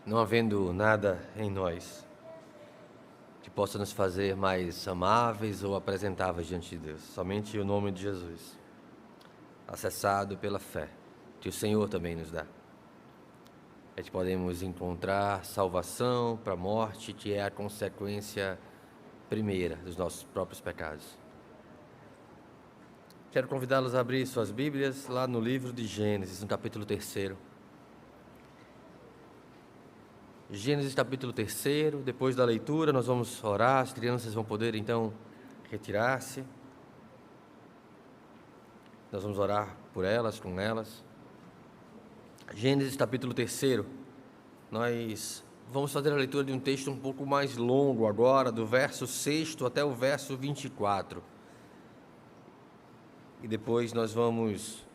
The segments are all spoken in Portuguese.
Não havendo nada em nós que possa nos fazer mais amáveis ou apresentáveis diante de Deus, somente o nome de Jesus, acessado pela fé, que o Senhor também nos dá. É que podemos encontrar salvação para a morte, que é a consequência primeira dos nossos próprios pecados. Quero convidá-los a abrir suas Bíblias lá no livro de Gênesis, no capítulo 3. Gênesis capítulo 3, depois da leitura nós vamos orar, as crianças vão poder então retirar-se. Nós vamos orar por elas, com elas. Gênesis capítulo 3, nós vamos fazer a leitura de um texto um pouco mais longo agora, do verso 6 até o verso 24. E depois nós vamos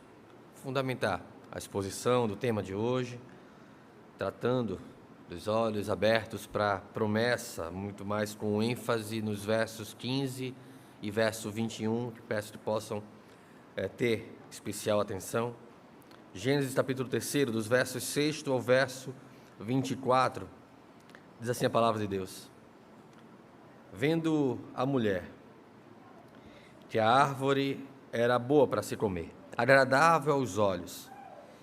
fundamentar a exposição do tema de hoje, tratando dos olhos abertos para a promessa, muito mais com ênfase nos versos 15 e verso 21, que peço que possam ter especial atenção. Gênesis capítulo 3, dos versos 6 ao verso 24, diz assim a palavra de Deus: Vendo a mulher que a árvore era boa para se comer, agradável aos olhos,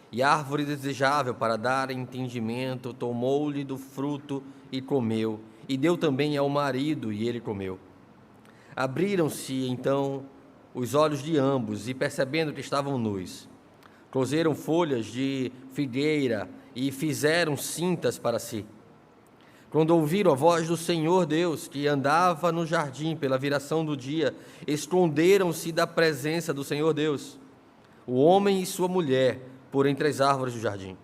e árvore desejável para dar entendimento, tomou-lhe do fruto e comeu, e deu também ao marido, e ele comeu. Abriram-se então os olhos de ambos, e percebendo que estavam nus, coseram folhas de figueira e fizeram cintas para si. Quando ouviram a voz do Senhor Deus, que andava no jardim pela viração do dia, esconderam-se da presença do Senhor Deus, o homem e sua mulher, por entre as árvores do jardim.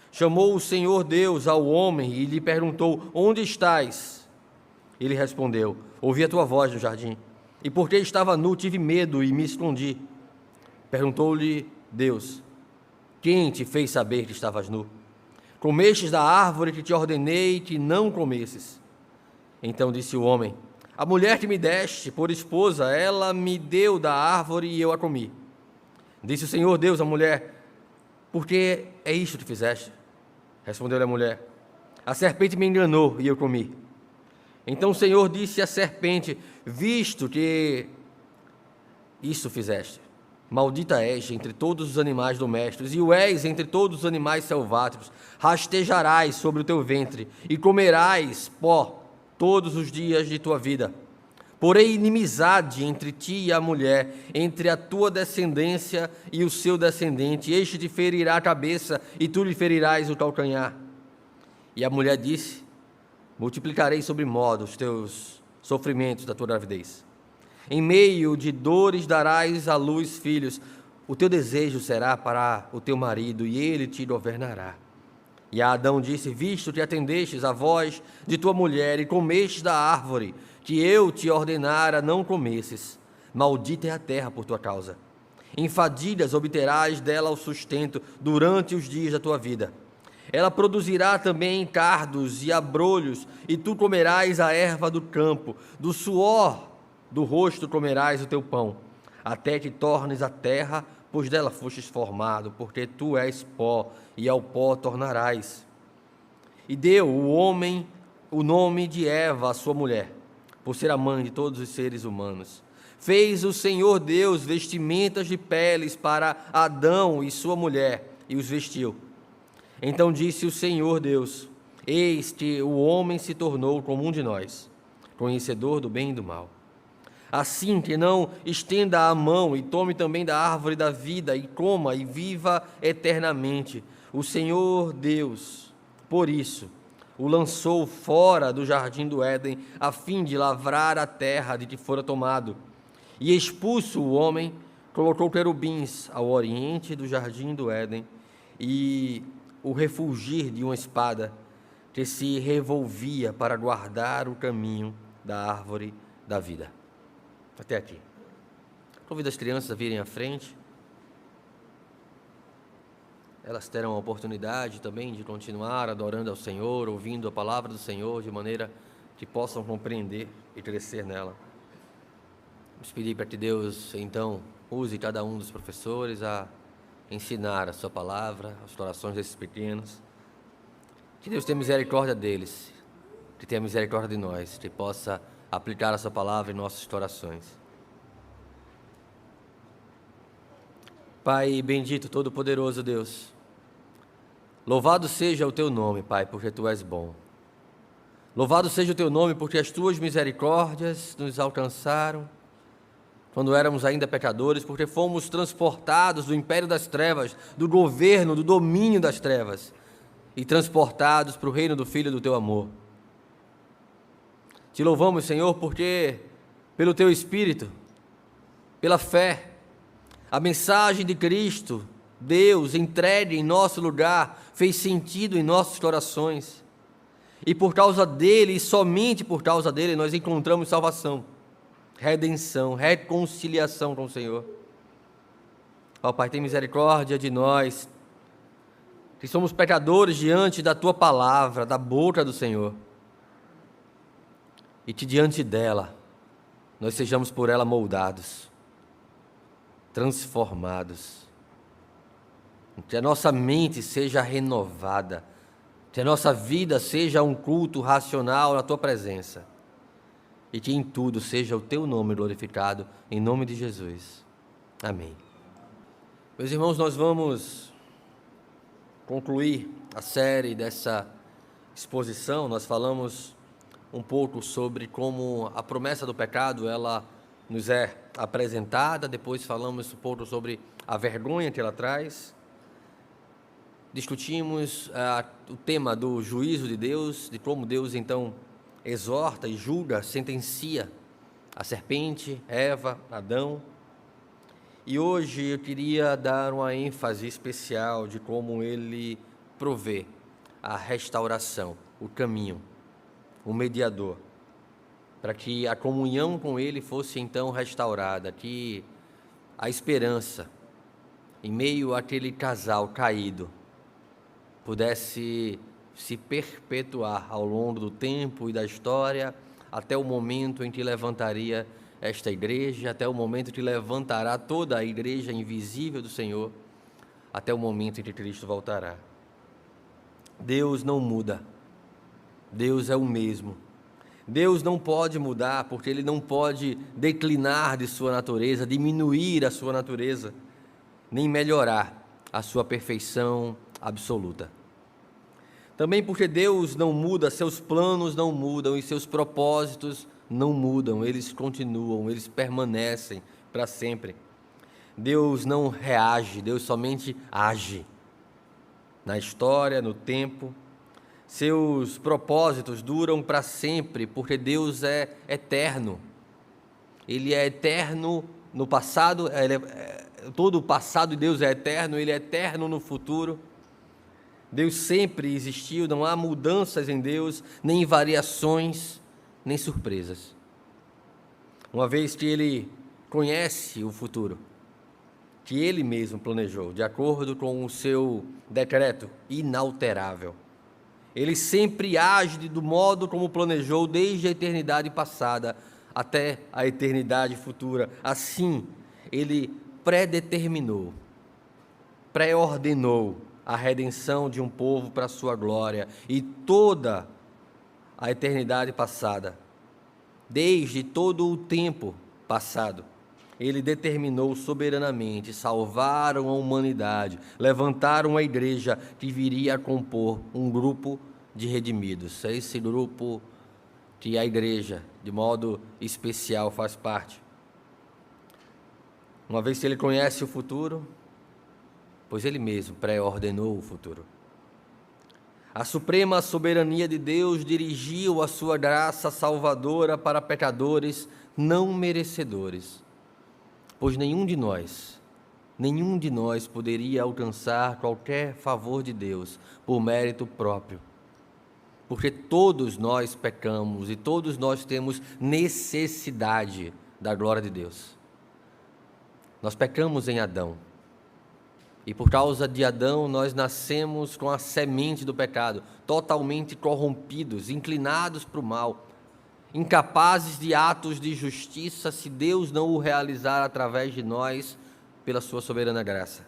Chamou o Senhor Deus ao homem e lhe perguntou: Onde estás? Ele respondeu: Ouvi a tua voz no jardim, e porque estava nu, tive medo e me escondi. Perguntou-lhe Deus: Quem te fez saber que estavas nu? Comestes da árvore que te ordenei que não comesses? Então disse o homem: A mulher que me deste por esposa, ela me deu da árvore e eu a comi. Disse o Senhor Deus à mulher: Por que é isto que fizeste? Respondeu-lhe a mulher: A serpente me enganou e eu comi. Então o Senhor disse à serpente: Visto que isso fizeste, maldita és entre todos os animais domésticos, e o és entre todos os animais selváticos. Rastejarás sobre o teu ventre, e comerás pó todos os dias de tua vida. Porém, inimizade entre ti e a mulher, entre a tua descendência e o seu descendente. Este te ferirá a cabeça, e tu lhe ferirás o calcanhar. E a mulher disse: Multiplicarei sobre modo os teus sofrimentos da tua gravidez. Em meio de dores darás à luz filhos. O teu desejo será para o teu marido, e ele te governará. E a Adão disse: Visto que atendestes a voz de tua mulher, e comestes da árvore que eu te ordenara não comesses, maldita é a terra por tua causa. Em fadigas obterás dela o sustento durante os dias da tua vida. Ela produzirá também cardos e abrolhos, e tu comerás a erva do campo. Do suor do rosto comerás o teu pão, até que tornes a terra, pois dela fostes formado, porque tu és pó, e ao pó tornarás. E deu o homem o nome de Eva, a sua mulher, por ser a mãe de todos os seres humanos. Fez o Senhor Deus vestimentas de peles para Adão e sua mulher, e os vestiu. Então disse o Senhor Deus: Eis que o homem se tornou como um de nós, conhecedor do bem e do mal. Assim que não estenda a mão e tome também da árvore da vida, e coma e viva eternamente. O Senhor Deus, por isso, o lançou fora do jardim do Éden, a fim de lavrar a terra de que fora tomado. E expulso o homem, colocou querubins ao oriente do jardim do Éden, e o refulgir de uma espada que se revolvia para guardar o caminho da árvore da vida. Até aqui. Convido as crianças a virem à frente. Elas terão a oportunidade também de continuar adorando ao Senhor, ouvindo a palavra do Senhor, de maneira que possam compreender e crescer nela. Vamos pedir para que Deus, então, use cada um dos professores a ensinar a sua palavra, as orações desses pequenos, Que Deus tenha misericórdia deles, que tenha misericórdia de nós, que possa aplicar a sua palavra em nossas orações. Pai bendito, todo-poderoso Deus, louvado seja o teu nome, Pai, porque tu és bom. Louvado seja o teu nome, porque as tuas misericórdias nos alcançaram quando éramos ainda pecadores, porque fomos transportados do império das trevas, do governo, do domínio das trevas, e transportados para o reino do Filho do teu amor. Te louvamos, Senhor, porque pelo teu Espírito, pela fé, a mensagem de Cristo, Deus, entregue em nosso lugar, fez sentido em nossos corações. E por causa dele, e somente por causa dele, nós encontramos salvação, redenção, reconciliação com o Senhor. Ó Pai, tem misericórdia de nós, que somos pecadores diante da Tua palavra, da boca do Senhor. E que diante dela, nós sejamos por ela moldados, transformados. Que a nossa mente seja renovada, que a nossa vida seja um culto racional na Tua presença. E que em tudo seja o Teu nome glorificado, em nome de Jesus. Amém. Meus irmãos, nós vamos concluir a série dessa exposição. Nós falamos um pouco sobre como a promessa do pecado, ela nos é apresentada. Depois falamos um pouco sobre a vergonha que ela traz. Discutimos o tema do juízo de Deus, de como Deus então exorta e julga, sentencia a serpente, Eva, Adão. E hoje eu queria dar uma ênfase especial de como ele provê a restauração, o caminho, o mediador, para que a comunhão com ele fosse então restaurada, que a esperança, em meio àquele casal caído, pudesse se perpetuar ao longo do tempo e da história, até o momento em que levantaria esta igreja, até o momento que levantará toda a igreja invisível do Senhor, até o momento em que Cristo voltará. Deus não muda, Deus é o mesmo. Deus não pode mudar, porque Ele não pode declinar de sua natureza, diminuir a sua natureza, nem melhorar a sua perfeição absoluta. Também porque Deus não muda, seus planos não mudam e seus propósitos não mudam, eles continuam, eles permanecem para sempre. Deus não reage, Deus somente age na história, no tempo. Seus propósitos duram para sempre, porque Deus é eterno. Ele é eterno no passado, todo o passado de Deus é eterno, Ele é eterno no futuro. Deus sempre existiu, não há mudanças em Deus, nem variações, nem surpresas. Uma vez que Ele conhece o futuro, que Ele mesmo planejou, de acordo com o seu decreto inalterável, Ele sempre age do modo como planejou desde a eternidade passada até a eternidade futura. Assim, Ele predeterminou, pré-ordenou a redenção de um povo para a sua glória, e toda a eternidade passada, desde todo o tempo passado, Ele determinou soberanamente salvar a humanidade, levantar uma igreja que viria a compor um grupo de redimidos. É esse grupo que a igreja, de modo especial, faz parte. Uma vez que Ele conhece o futuro, pois Ele mesmo pré-ordenou o futuro. A suprema soberania de Deus dirigiu a sua graça salvadora para pecadores não merecedores, pois nenhum de nós poderia alcançar qualquer favor de Deus por mérito próprio, porque todos nós pecamos e todos nós temos necessidade da glória de Deus. Nós pecamos em Adão. E por causa de Adão, nós nascemos com a semente do pecado, totalmente corrompidos, inclinados para o mal, incapazes de atos de justiça, se Deus não o realizar através de nós, pela sua soberana graça.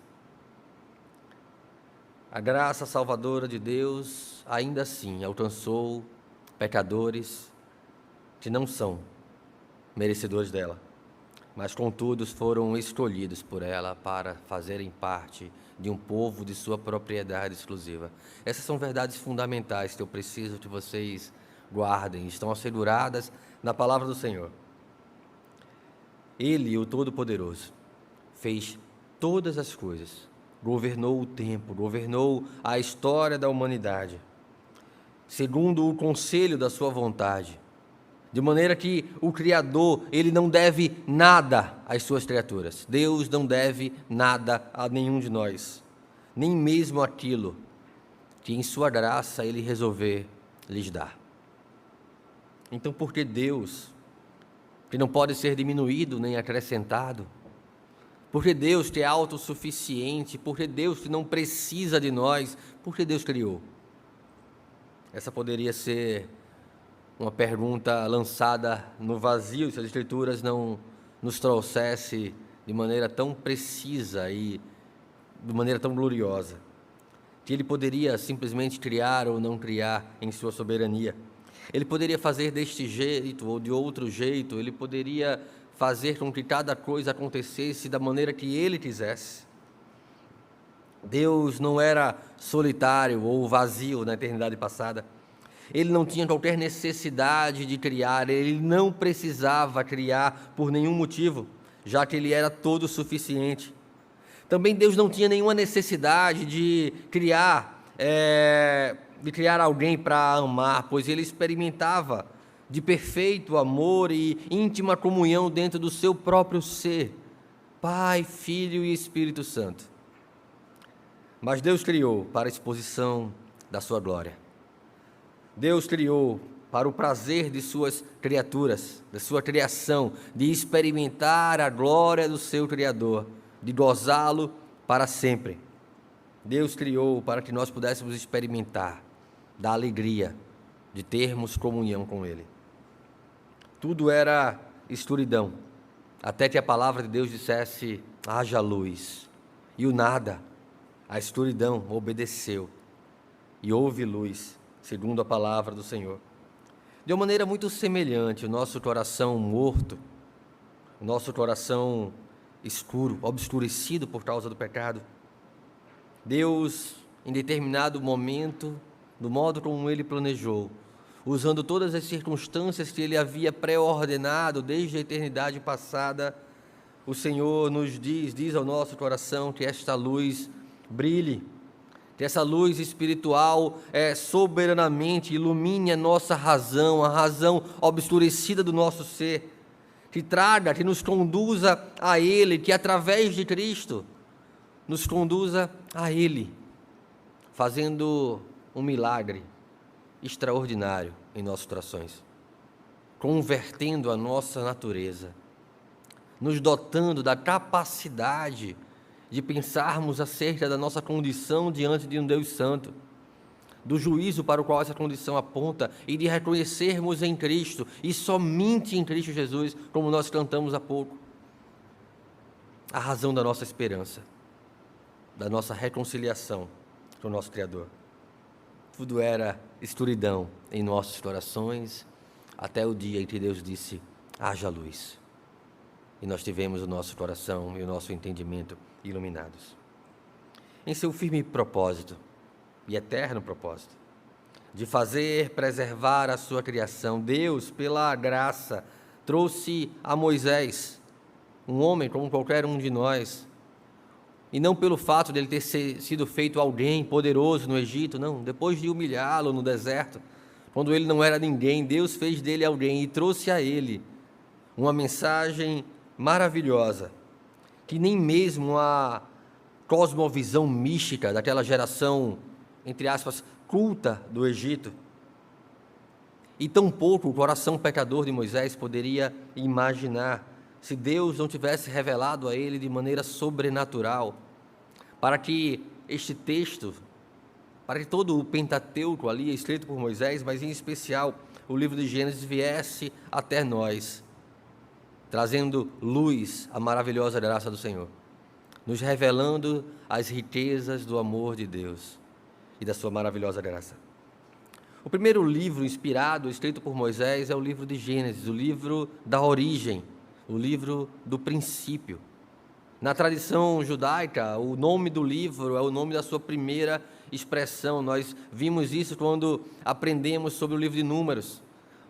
A graça salvadora de Deus ainda assim alcançou pecadores que não são merecedores dela, mas contudo foram escolhidos por ela para fazerem parte de um povo de sua propriedade exclusiva. Essas são verdades fundamentais que eu preciso que vocês guardem, estão asseguradas na palavra do Senhor. Ele, o Todo-Poderoso, fez todas as coisas, governou o tempo, governou a história da humanidade, segundo o conselho da sua vontade, de maneira que o Criador, ele não deve nada às suas criaturas. Deus não deve nada a nenhum de nós, nem mesmo aquilo que em sua graça ele resolver lhes dar. Então, por que Deus, que não pode ser diminuído nem acrescentado, porque Deus que é autossuficiente, porque Deus que não precisa de nós, porque Deus criou? Essa poderia ser uma pergunta lançada no vazio se as Escrituras não nos trouxesse de maneira tão precisa e de maneira tão gloriosa, que Ele poderia simplesmente criar ou não criar em sua soberania. Ele poderia fazer deste jeito ou de outro jeito, Ele poderia fazer com que cada coisa acontecesse da maneira que Ele quisesse. Deus não era solitário ou vazio na eternidade passada. Ele não tinha qualquer necessidade de criar, Ele não precisava criar por nenhum motivo, já que Ele era todo suficiente. Também Deus não tinha nenhuma necessidade de criar alguém para amar, pois Ele experimentava de perfeito amor e íntima comunhão dentro do seu próprio ser, Pai, Filho e Espírito Santo. Mas Deus criou para a exposição da sua glória. Deus criou para o prazer de suas criaturas, da sua criação, de experimentar a glória do seu Criador, de gozá-lo para sempre. Deus criou para que nós pudéssemos experimentar da alegria de termos comunhão com Ele. Tudo era escuridão, até que a palavra de Deus dissesse: haja luz. E o nada, a escuridão, obedeceu e houve luz, segundo a palavra do Senhor. De uma maneira muito semelhante, o nosso coração morto, o nosso coração escuro, obscurecido por causa do pecado, Deus, em determinado momento, do modo como Ele planejou, usando todas as circunstâncias que Ele havia pré-ordenado desde a eternidade passada, o Senhor nos diz ao nosso coração que esta luz brilhe, que essa luz espiritual soberanamente ilumine a nossa razão, a razão obscurecida do nosso ser, que traga, que nos conduza a Ele, que através de Cristo nos conduza a Ele, fazendo um milagre extraordinário em nossos corações, convertendo a nossa natureza, nos dotando da capacidade de pensarmos acerca da nossa condição diante de um Deus Santo, do juízo para o qual essa condição aponta e de reconhecermos em Cristo, e somente em Cristo Jesus, como nós cantamos há pouco, a razão da nossa esperança, da nossa reconciliação com o nosso Criador. Tudo era escuridão em nossos corações, até o dia em que Deus disse: haja luz. E nós tivemos o nosso coração e o nosso entendimento iluminados. Em seu firme propósito, e eterno propósito, de fazer preservar a sua criação, Deus, pela graça, trouxe a Moisés, um homem como qualquer um de nós, e não pelo fato de ele ter sido feito alguém poderoso no Egito, não, depois de humilhá-lo no deserto, quando ele não era ninguém, Deus fez dele alguém e trouxe a ele uma mensagem maravilhosa, que nem mesmo a cosmovisão mística daquela geração, entre aspas, culta do Egito, e tampouco o coração pecador de Moisés poderia imaginar, se Deus não tivesse revelado a ele de maneira sobrenatural, para que este texto, para que todo o Pentateuco ali escrito por Moisés, mas em especial o livro de Gênesis, viesse até nós, trazendo luz à maravilhosa graça do Senhor, nos revelando as riquezas do amor de Deus e da sua maravilhosa graça. O primeiro livro inspirado, escrito por Moisés, é o livro de Gênesis, o livro da origem, o livro do princípio. Na tradição judaica, o nome do livro é o nome da sua primeira expressão. Nós vimos isso quando aprendemos sobre o livro de Números.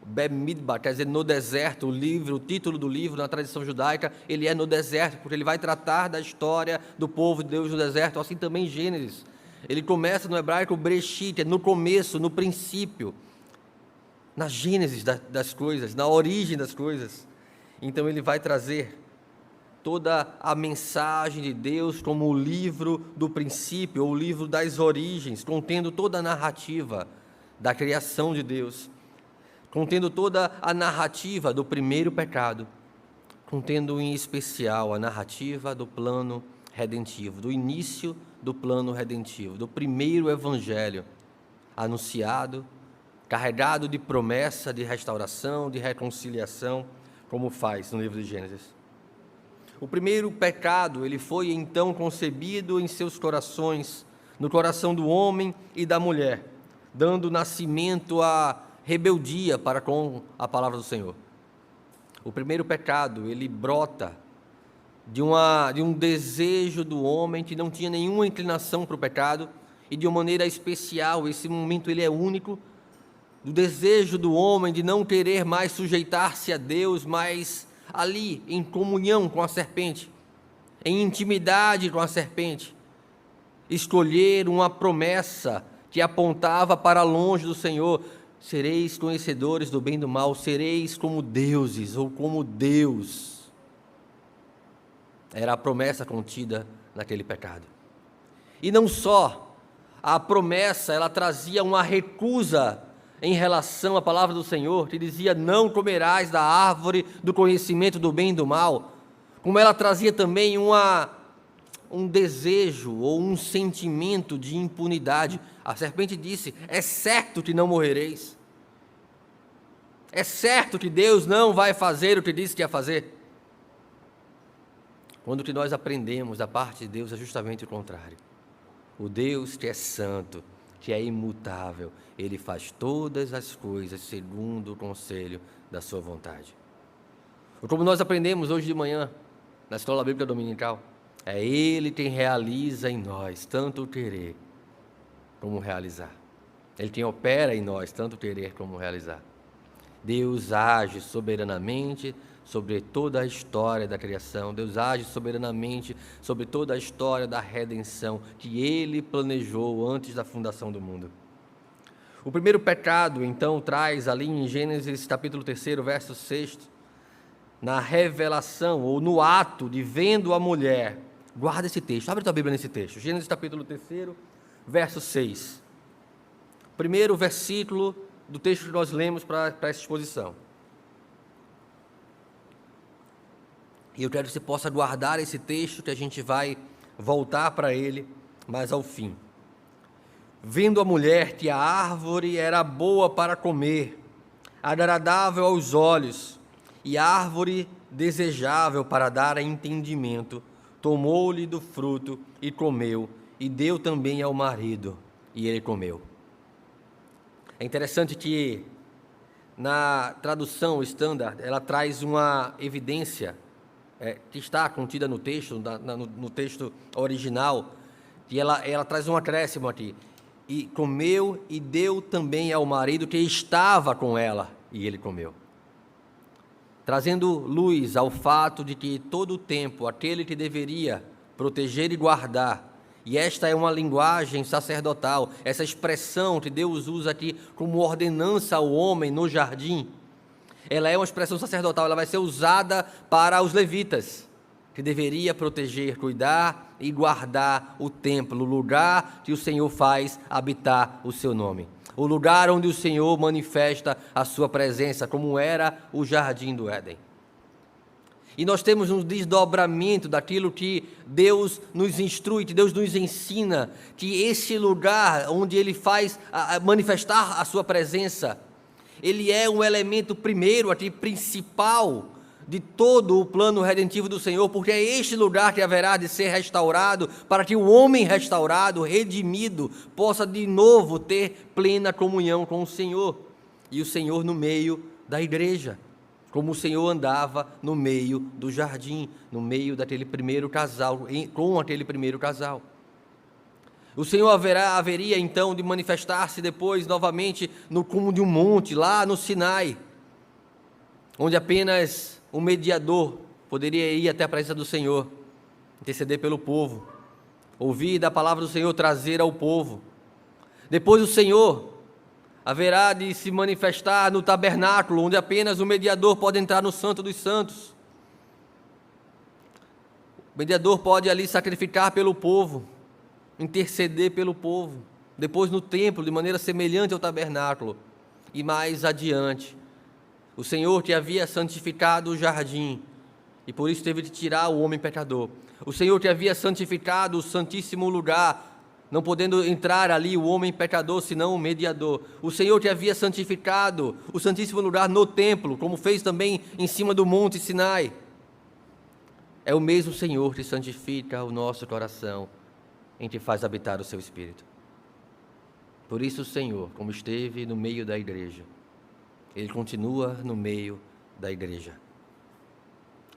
Bemidbar, quer dizer, no deserto. O título do livro, na tradição judaica, ele é no deserto, porque ele vai tratar da história do povo de Deus no deserto, assim também Gênesis. Ele começa no hebraico Breshit, no começo, no princípio, na gênese das coisas, na origem das coisas. Então ele vai trazer toda a mensagem de Deus como o livro do princípio, ou o livro das origens, contendo toda a narrativa da criação de Deus, contendo toda a narrativa do primeiro pecado, contendo em especial a narrativa do plano redentivo, do início do plano redentivo, do primeiro evangelho anunciado, carregado de promessa, de restauração, de reconciliação, como faz no livro de Gênesis. O primeiro pecado, ele foi então concebido em seus corações, no coração do homem e da mulher, dando nascimento à rebeldia para com a palavra do Senhor. O primeiro pecado, ele brota de um desejo do homem que não tinha nenhuma inclinação para o pecado, e de uma maneira especial, esse momento ele é único, do desejo do homem de não querer mais sujeitar-se a Deus, mas ali, em comunhão com a serpente, em intimidade com a serpente, escolher uma promessa que apontava para longe do Senhor: sereis conhecedores do bem e do mal, sereis como deuses, ou como Deus. Era a promessa contida naquele pecado. E não só a promessa, ela trazia uma recusa em relação à palavra do Senhor, que dizia: não comerás da árvore do conhecimento do bem e do mal, como ela trazia também um desejo ou um sentimento de impunidade. A serpente disse: é certo que não morrereis, é certo que Deus não vai fazer o que disse que ia fazer. Quando o que nós aprendemos da parte de Deus é justamente o contrário. O Deus que é santo, que é imutável, Ele faz todas as coisas segundo o conselho da sua vontade. Como nós aprendemos hoje de manhã, na Escola Bíblica Dominical, é Ele quem realiza em nós tanto o querer como o realizar. Ele quem opera em nós tanto o querer como o realizar. Deus age soberanamente sobre toda a história da criação. Deus age soberanamente sobre toda a história da redenção que Ele planejou antes da fundação do mundo. O primeiro pecado, então, traz ali em Gênesis capítulo 3, verso 6, na revelação, ou no ato de vendo a mulher. Guarda esse texto, abre tua Bíblia nesse texto. Gênesis capítulo 3, verso 6. Primeiro versículo do texto que nós lemos para essa exposição. E eu quero que você possa guardar esse texto, que a gente vai voltar para ele mais ao fim. Vendo a mulher que a árvore era boa para comer, agradável aos olhos, e árvore desejável para dar entendimento, tomou-lhe do fruto e comeu, e deu também ao marido, e ele comeu. É interessante que na tradução standard, ela traz uma evidência que está contida no texto, no texto original, e ela traz um acréscimo aqui: e comeu e deu também ao marido que estava com ela, e ele comeu. Trazendo luz ao fato de que todo o tempo aquele que deveria proteger e guardar, e esta é uma linguagem sacerdotal, essa expressão que Deus usa aqui como ordenança ao homem no jardim, ela é uma expressão sacerdotal, ela vai ser usada para os levitas, que deveria proteger, cuidar e guardar o templo, o lugar que o Senhor faz habitar o seu nome, o lugar onde o Senhor manifesta a sua presença, como era o jardim do Éden. E nós temos um desdobramento daquilo que Deus nos instrui, que Deus nos ensina, que esse lugar onde Ele faz manifestar a sua presença, ele é um elemento primeiro, aqui, principal de todo o plano redentivo do Senhor, porque é este lugar que haverá de ser restaurado, para que o homem restaurado, redimido, possa de novo ter plena comunhão com o Senhor, e o Senhor no meio da igreja, como o Senhor andava no meio do jardim, no meio daquele primeiro casal, com aquele primeiro casal. O Senhor haveria então de manifestar-se depois novamente no cume de um monte, lá no Sinai, onde apenas um mediador poderia ir até a presença do Senhor, interceder pelo povo, ouvir da palavra do Senhor, trazer ao povo. Depois o Senhor haverá de se manifestar no tabernáculo, onde apenas o mediador pode entrar no Santo dos Santos. O mediador pode ali sacrificar pelo povo, interceder pelo povo. Depois no templo, de maneira semelhante ao tabernáculo. E mais adiante, o Senhor que havia santificado o jardim, e por isso teve de tirar o homem pecador. O Senhor que havia santificado o santíssimo lugar, não podendo entrar ali o homem pecador, senão o mediador. O Senhor que havia santificado o santíssimo lugar no templo, como fez também em cima do monte Sinai. É o mesmo Senhor que santifica o nosso coração, em que faz habitar o seu Espírito. Por isso o Senhor, como esteve no meio da igreja, Ele continua no meio da igreja.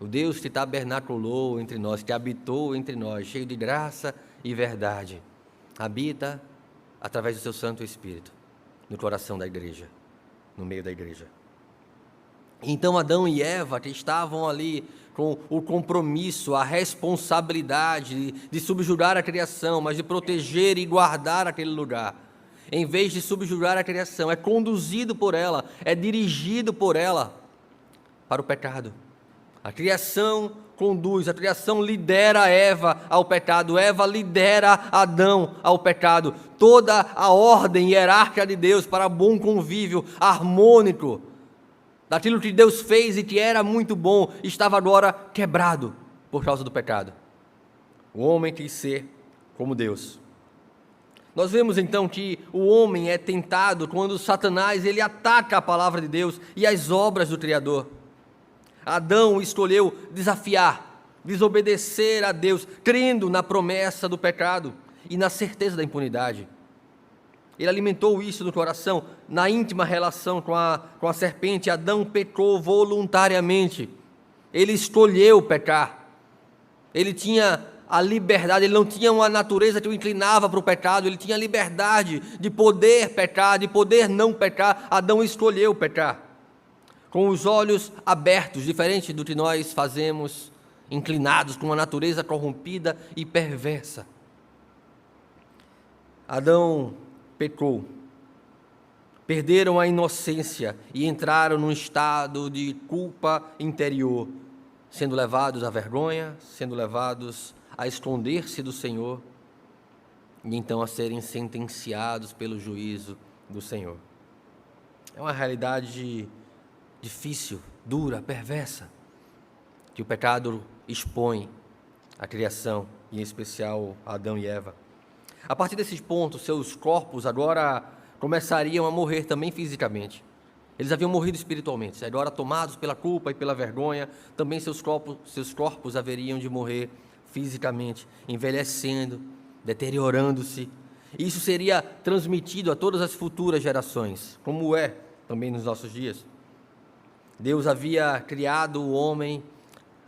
O Deus que tabernaculou entre nós, que habitou entre nós, cheio de graça e verdade, habita através do seu Santo Espírito, no coração da igreja, no meio da igreja. Então Adão e Eva, que estavam ali com o compromisso, a responsabilidade de subjugar a criação, mas de proteger e guardar aquele lugar, em vez de subjugar a criação, é conduzido por ela, é dirigido por ela para o pecado. A criação conduz, a criação lidera Eva ao pecado, Eva lidera Adão ao pecado. Toda a ordem hierárquica de Deus para bom convívio harmônico, daquilo que Deus fez e que era muito bom, estava agora quebrado por causa do pecado. O homem quis ser como Deus. Nós vemos então que o homem é tentado quando Satanás ele ataca a palavra de Deus e as obras do Criador. Adão escolheu desafiar, desobedecer a Deus, crendo na promessa do pecado e na certeza da impunidade. Ele alimentou isso no coração, na íntima relação com a serpente. Adão pecou voluntariamente, ele escolheu pecar, ele tinha a liberdade, ele não tinha uma natureza que o inclinava para o pecado, ele tinha a liberdade de poder pecar, de poder não pecar. Adão escolheu pecar, com os olhos abertos, diferente do que nós fazemos, inclinados com uma natureza corrompida e perversa. Adão pecou, perderam a inocência e entraram num estado de culpa interior, sendo levados à vergonha, sendo levados a esconder-se do Senhor e então a serem sentenciados pelo juízo do Senhor. É uma realidade difícil, dura, perversa, que o pecado expõe à criação, e em especial a Adão e Eva. A partir desses pontos, seus corpos agora começariam a morrer também fisicamente. Eles haviam morrido espiritualmente, agora tomados pela culpa e pela vergonha, também seus corpos haveriam de morrer fisicamente, envelhecendo, deteriorando-se. Isso seria transmitido a todas as futuras gerações, como é também nos nossos dias. Deus havia criado o homem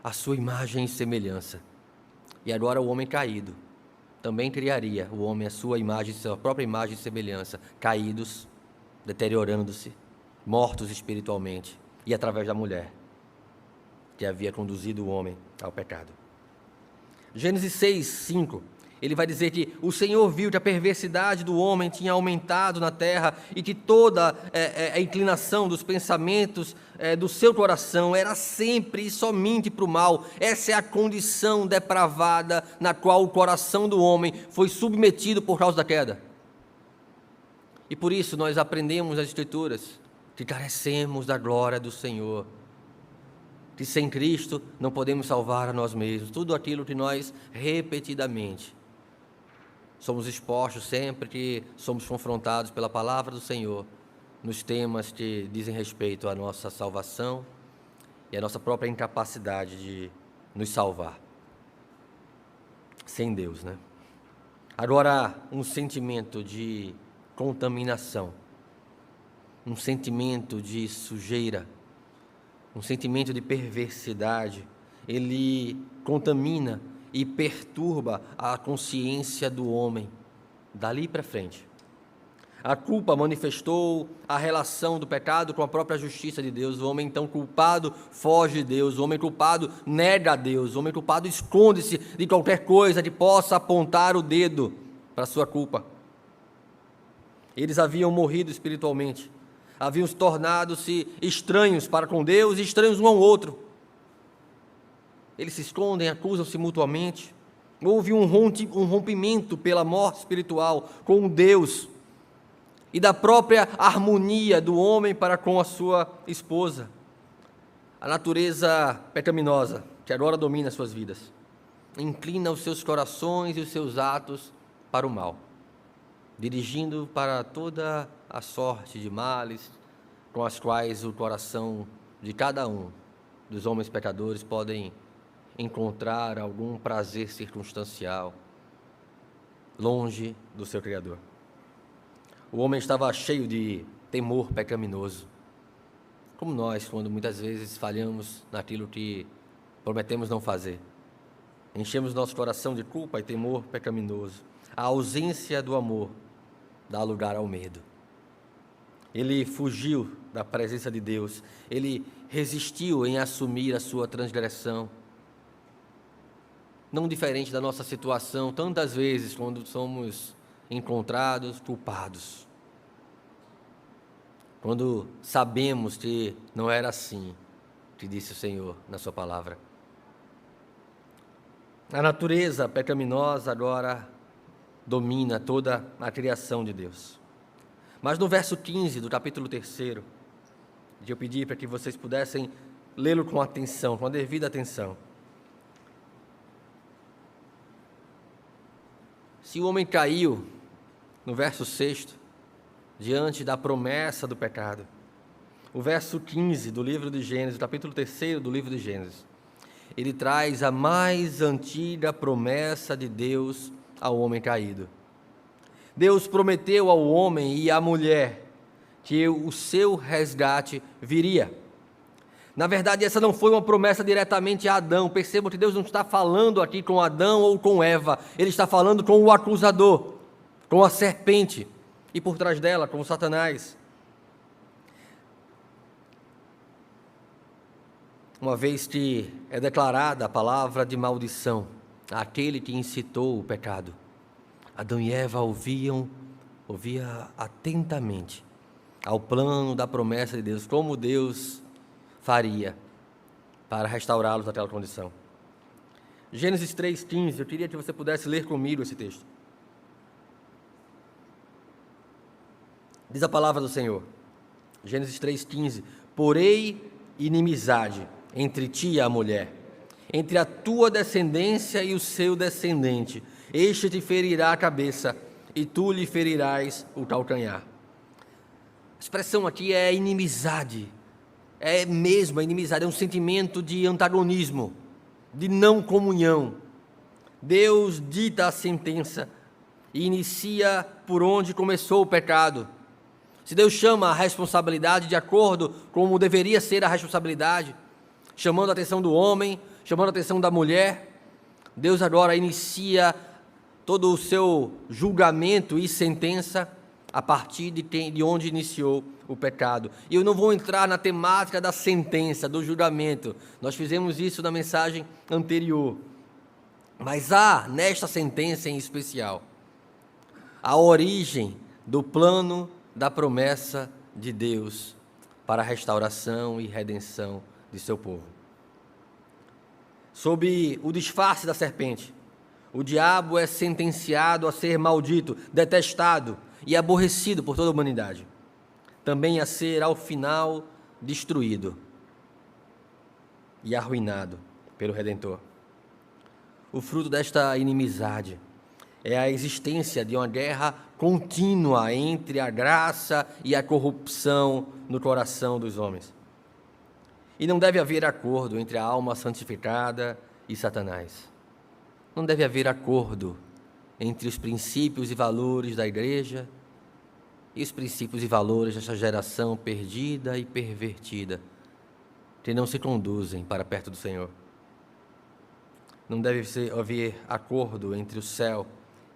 à sua imagem e semelhança, e agora o homem caído também criaria o homem à sua imagem, sua própria imagem e semelhança, caídos, deteriorando-se, mortos espiritualmente, e através da mulher, que havia conduzido o homem ao pecado. Gênesis 6, 5, ele vai dizer que o Senhor viu que a perversidade do homem tinha aumentado na terra e que toda a inclinação dos pensamentos do seu coração era sempre e somente para o mal. Essa é a condição depravada na qual o coração do homem foi submetido por causa da queda. E por isso nós aprendemos nas Escrituras que carecemos da glória do Senhor, que sem Cristo não podemos salvar a nós mesmos. Tudo aquilo que nós repetidamente somos expostos sempre que somos confrontados pela palavra do Senhor, nos temas que dizem respeito à nossa salvação e a nossa própria incapacidade de nos salvar. Sem Deus, né? Agora, um sentimento de contaminação, um sentimento de sujeira, um sentimento de perversidade, ele contamina e perturba a consciência do homem dali para frente. A culpa manifestou a relação do pecado com a própria justiça de Deus. O homem, então, culpado foge de Deus. O homem culpado nega a Deus. O homem culpado esconde-se de qualquer coisa que possa apontar o dedo para a sua culpa. Eles haviam morrido espiritualmente. Haviam se tornado-se estranhos para com Deus e estranhos um ao outro. Eles se escondem, acusam-se mutuamente. Houve um rompimento pela morte espiritual com Deus e da própria harmonia do homem para com a sua esposa. A natureza pecaminosa, que agora domina suas vidas, inclina os seus corações e os seus atos para o mal, dirigindo para toda a sorte de males com as quais o coração de cada um dos homens pecadores podem encontrar algum prazer circunstancial, longe do seu Criador. O homem estava cheio de temor pecaminoso, como nós, quando muitas vezes falhamos naquilo que prometemos não fazer. Enchemos nosso coração de culpa e temor pecaminoso. A ausência do amor dá lugar ao medo. Ele fugiu da presença de Deus, ele resistiu em assumir a sua transgressão. Não diferente da nossa situação, tantas vezes, quando somos encontrados culpados. Quando sabemos que não era assim, que disse o Senhor na sua palavra. A natureza pecaminosa agora domina toda a criação de Deus. Mas no verso 15 do capítulo 3, eu pedi para que vocês pudessem lê-lo com atenção, com a devida atenção. Se o homem caiu, no verso 6, diante da promessa do pecado, o verso 15 do livro de Gênesis, capítulo 3 do livro de Gênesis, ele traz a mais antiga promessa de Deus ao homem caído. Deus prometeu ao homem e à mulher que o seu resgate viria. Na verdade, essa não foi uma promessa diretamente a Adão. Percebam que Deus não está falando aqui com Adão ou com Eva. Ele está falando com o acusador, com a serpente, e por trás dela, com Satanás. Uma vez que é declarada a palavra de maldição àquele que incitou o pecado, Adão e Eva ouvia atentamente ao plano da promessa de Deus, como Deus faria para restaurá-los daquela condição. Gênesis 3,15, eu queria que você pudesse ler comigo esse texto. Diz a palavra do Senhor, Gênesis 3,15: porém inimizade entre ti e a mulher, entre a tua descendência e o seu descendente, este te ferirá a cabeça, e tu lhe ferirás o calcanhar. A expressão aqui é inimizade, é mesmo a inimizade, é um sentimento de antagonismo, de não comunhão. Deus dita a sentença e inicia por onde começou o pecado. Se Deus chama a responsabilidade de acordo com como deveria ser a responsabilidade, chamando a atenção do homem, chamando a atenção da mulher, Deus agora inicia todo o seu julgamento e sentença a partir de onde iniciou o pecado. E eu não vou entrar na temática da sentença, do julgamento, nós fizemos isso na mensagem anterior. Mas há nesta sentença em especial a origem do plano da promessa de Deus para a restauração e redenção de seu povo. Sob o disfarce da serpente, o diabo é sentenciado a ser maldito, detestado e aborrecido por toda a humanidade, também a ser, ao final, destruído e arruinado pelo Redentor. O fruto desta inimizade é a existência de uma guerra contínua entre a graça e a corrupção no coração dos homens. E não deve haver acordo entre a alma santificada e Satanás. Não deve haver acordo entre os princípios e valores da igreja e os princípios e valores dessa geração perdida e pervertida, que não se conduzem para perto do Senhor. Não deve haver acordo entre o céu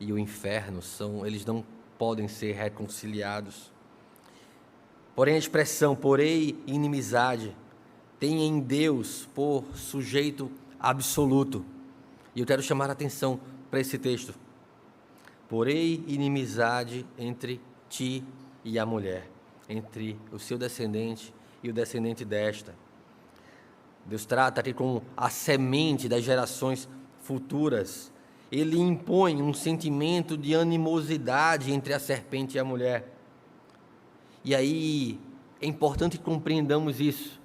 e o inferno, eles não podem ser reconciliados. Porém, a expressão porém inimizade tem em Deus por sujeito absoluto. E eu quero chamar a atenção para esse texto. Porém, inimizade entre ti e a mulher, entre o seu descendente e o descendente desta. Deus trata aqui com a semente das gerações futuras. Ele impõe um sentimento de animosidade entre a serpente e a mulher. E aí é importante que compreendamos isso.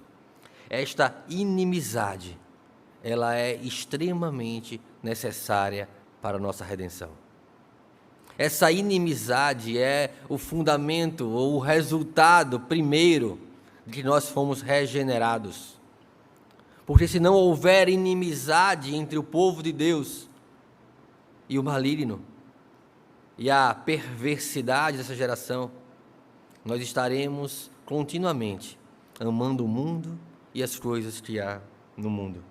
Esta inimizade, ela é extremamente necessária para a nossa redenção. Essa inimizade é o fundamento ou o resultado primeiro de que nós fomos regenerados. Porque se não houver inimizade entre o povo de Deus e o maligno, e a perversidade dessa geração, nós estaremos continuamente amando o mundo e as coisas que há no mundo.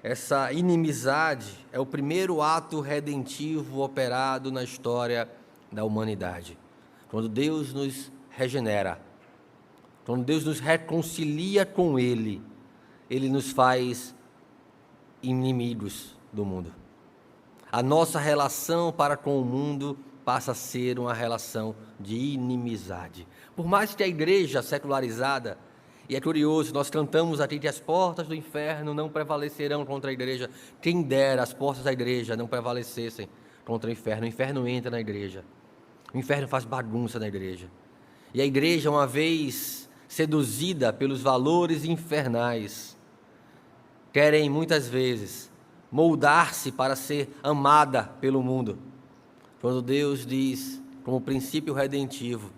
Essa inimizade é o primeiro ato redentivo operado na história da humanidade. Quando Deus nos regenera, quando Deus nos reconcilia com Ele, Ele nos faz inimigos do mundo. A nossa relação para com o mundo passa a ser uma relação de inimizade. Por mais que a igreja secularizada, e é curioso, nós cantamos aqui que as portas do inferno não prevalecerão contra a igreja. Quem dera as portas da igreja não prevalecessem contra o inferno entra na igreja. O inferno faz bagunça na igreja. E a igreja, uma vez seduzida pelos valores infernais, querem muitas vezes moldar-se para ser amada pelo mundo. Quando Deus diz, como princípio redentivo,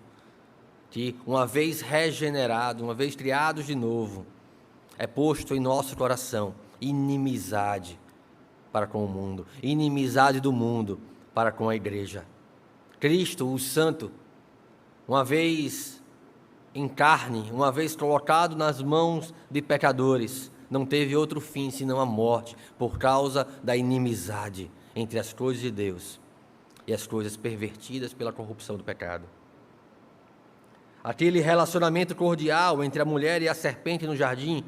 que uma vez regenerado, uma vez criados de novo, é posto em nosso coração inimizade para com o mundo, inimizade do mundo para com a igreja. Cristo, o Santo, uma vez em carne, uma vez colocado nas mãos de pecadores, não teve outro fim senão a morte, por causa da inimizade entre as coisas de Deus e as coisas pervertidas pela corrupção do pecado. Aquele relacionamento cordial entre a mulher e a serpente no jardim,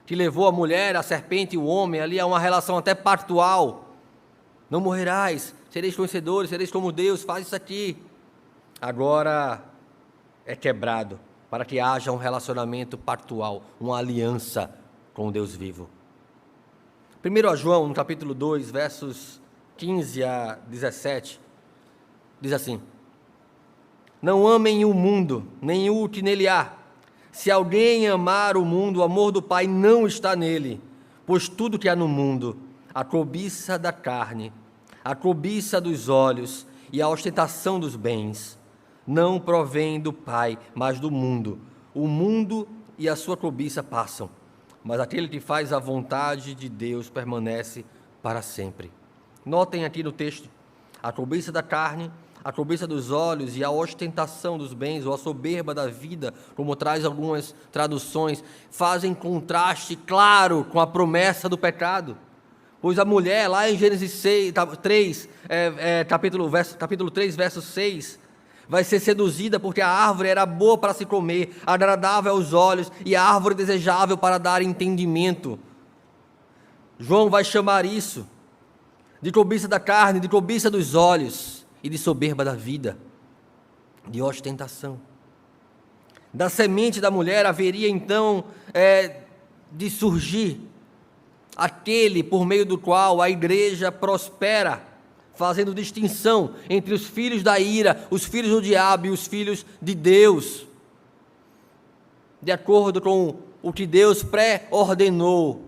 que levou a mulher, a serpente e o homem ali a uma relação até pactual. Não morrerás, sereis conhecedores, sereis como Deus, faz isso aqui. Agora é quebrado para que haja um relacionamento pactual, uma aliança com o Deus vivo. 1 João, no capítulo 2, versos 15 a 17, diz assim: não amem o mundo, nem o que nele há. Se alguém amar o mundo, o amor do Pai não está nele. Pois tudo que há no mundo, a cobiça da carne, a cobiça dos olhos e a ostentação dos bens, não provém do Pai, mas do mundo. O mundo e a sua cobiça passam, mas aquele que faz a vontade de Deus permanece para sempre. Notem aqui no texto, a cobiça da carne, a cobiça dos olhos e a ostentação dos bens, ou a soberba da vida, como traz algumas traduções, fazem contraste claro com a promessa do pecado. Pois a mulher, lá em Gênesis 3, capítulo 3, verso 6, vai ser seduzida porque a árvore era boa para se comer, agradável aos olhos, e a árvore desejável para dar entendimento. João vai chamar isso de cobiça da carne, de cobiça dos olhos, e de soberba da vida, de ostentação. Da semente da mulher haveria então de surgir aquele por meio do qual a igreja prospera, fazendo distinção entre os filhos da ira, os filhos do diabo e os filhos de Deus, de acordo com o que Deus pré-ordenou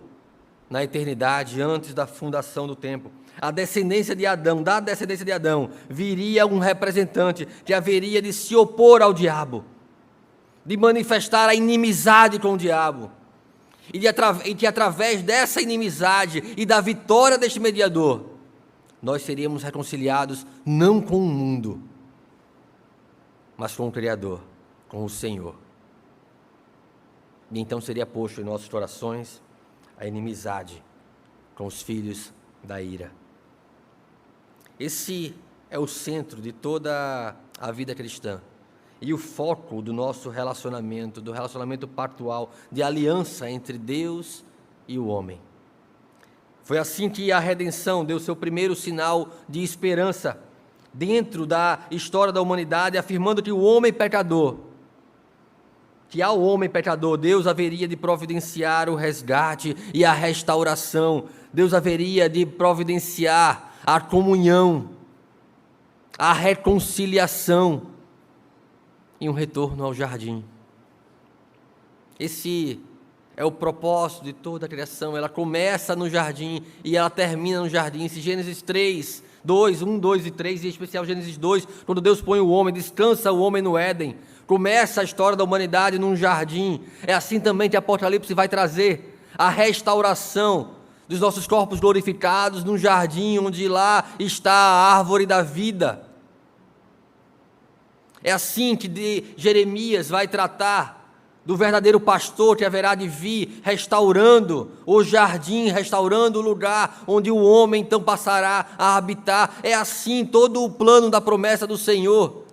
na eternidade, antes da fundação do tempo. A descendência de Adão, da descendência de Adão, viria um representante que haveria de se opor ao diabo, de manifestar a inimizade com o diabo, e que através dessa inimizade e da vitória deste mediador, nós seríamos reconciliados não com o mundo, mas com o Criador, com o Senhor. E então seria posto em nossos corações a inimizade com os filhos da ira. Esse é o centro de toda a vida cristã e o foco do nosso relacionamento, do relacionamento pactual, de aliança entre Deus e o homem. Foi assim que a redenção deu seu primeiro sinal de esperança dentro da história da humanidade, afirmando que o homem pecador, que ao homem pecador, Deus haveria de providenciar o resgate e a restauração. Deus haveria de providenciar a comunhão, a reconciliação e um retorno ao jardim. Esse é o propósito de toda a criação. Ela começa no jardim e ela termina no jardim. Esse Gênesis 3, 2, 1, 2 e 3, e em especial Gênesis 2, quando Deus põe o homem, descansa o homem no Éden. Começa a história da humanidade num jardim. É assim também que Apocalipse vai trazer a restauração dos nossos corpos glorificados num jardim onde lá está a árvore da vida. É assim que Jeremias vai tratar do verdadeiro pastor que haverá de vir restaurando o jardim, restaurando o lugar onde o homem então passará a habitar. É assim todo o plano da promessa do Senhor.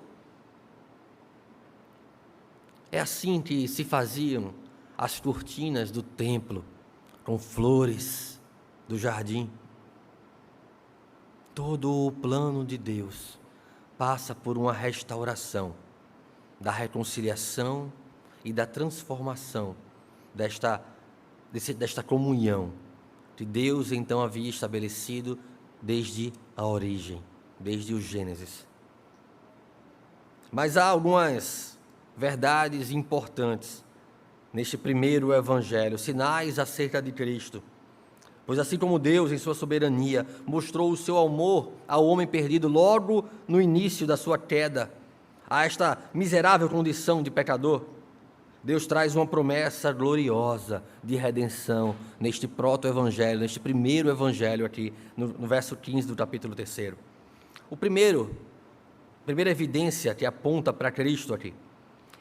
É assim que se faziam as cortinas do templo, com flores do jardim. Todo o plano de Deus passa por uma restauração, da reconciliação e da transformação desta comunhão que Deus então havia estabelecido desde a origem, desde o Gênesis. Mas há algumas verdades importantes neste primeiro evangelho, sinais acerca de Cristo. Pois assim como Deus, em sua soberania, mostrou o seu amor ao homem perdido logo no início da sua queda, a esta miserável condição de pecador, Deus traz uma promessa gloriosa de redenção neste proto-evangelho, neste primeiro evangelho aqui, no verso 15 do capítulo 3. A primeira evidência que aponta para Cristo aqui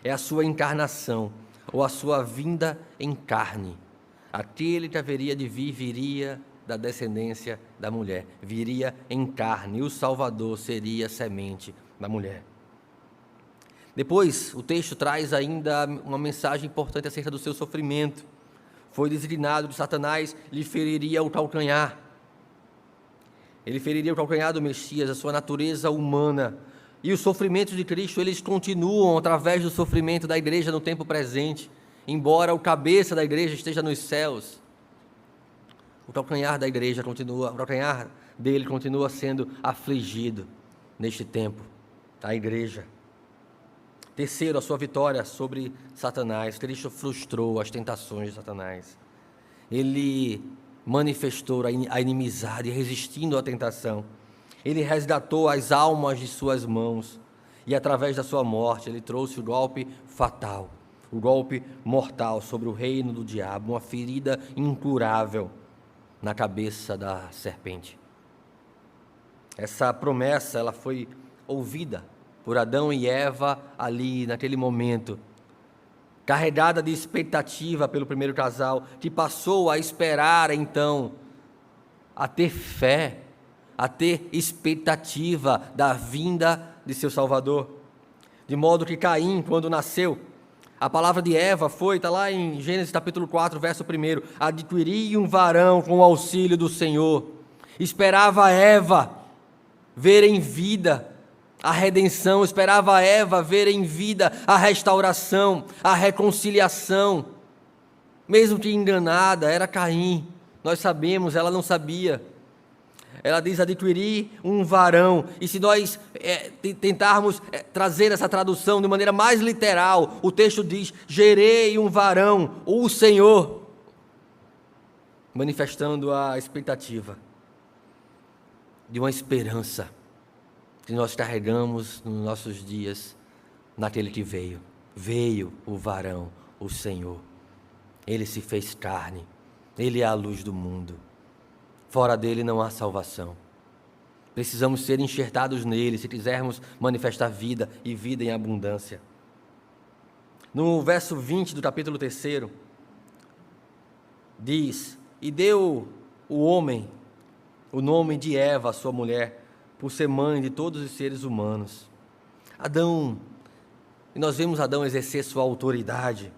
é a sua encarnação, ou a sua vinda em carne. Aquele que haveria de vir, viria da descendência da mulher, viria em carne, e o Salvador seria semente da mulher. Depois, o texto traz ainda uma mensagem importante acerca do seu sofrimento. Foi designado de Satanás, lhe feriria o calcanhar. Ele feriria o calcanhar do Messias, a sua natureza humana. E os sofrimentos de Cristo, eles continuam através do sofrimento da igreja no tempo presente. Embora o cabeça da igreja esteja nos céus, o calcanhar dele continua sendo afligido neste tempo, a igreja. Terceiro, a sua vitória sobre Satanás. Cristo frustrou as tentações de Satanás. Ele manifestou a inimizade, resistindo à tentação. Ele resgatou as almas de suas mãos e, através da sua morte, ele trouxe o golpe fatal, o golpe mortal sobre o reino do diabo, uma ferida incurável na cabeça da serpente. Essa promessa, ela foi ouvida por Adão e Eva ali naquele momento, carregada de expectativa pelo primeiro casal, que passou a esperar então, a ter fé, a ter expectativa da vinda de seu Salvador. De modo que Caim, quando nasceu, a palavra de Eva está lá em Gênesis capítulo 4, verso 1, adquiri um varão com o auxílio do Senhor. Esperava Eva ver em vida a redenção, esperava Eva ver em vida a restauração, a reconciliação. Mesmo que enganada, era Caim. Nós sabemos, ela não sabia. Ela diz adquirir um varão, e se nós tentarmos trazer essa tradução de maneira mais literal, o texto diz, gerei um varão, o Senhor, manifestando a expectativa de uma esperança que nós carregamos nos nossos dias, naquele que veio o varão, o Senhor. Ele se fez carne. Ele é a luz do mundo. Fora dele não há salvação. Precisamos ser enxertados nele se quisermos manifestar vida e vida em abundância. No verso 20 do capítulo 3, diz: E deu o homem o nome de Eva, sua mulher, por ser mãe de todos os seres humanos. Adão, e nós vemos Adão exercer sua autoridade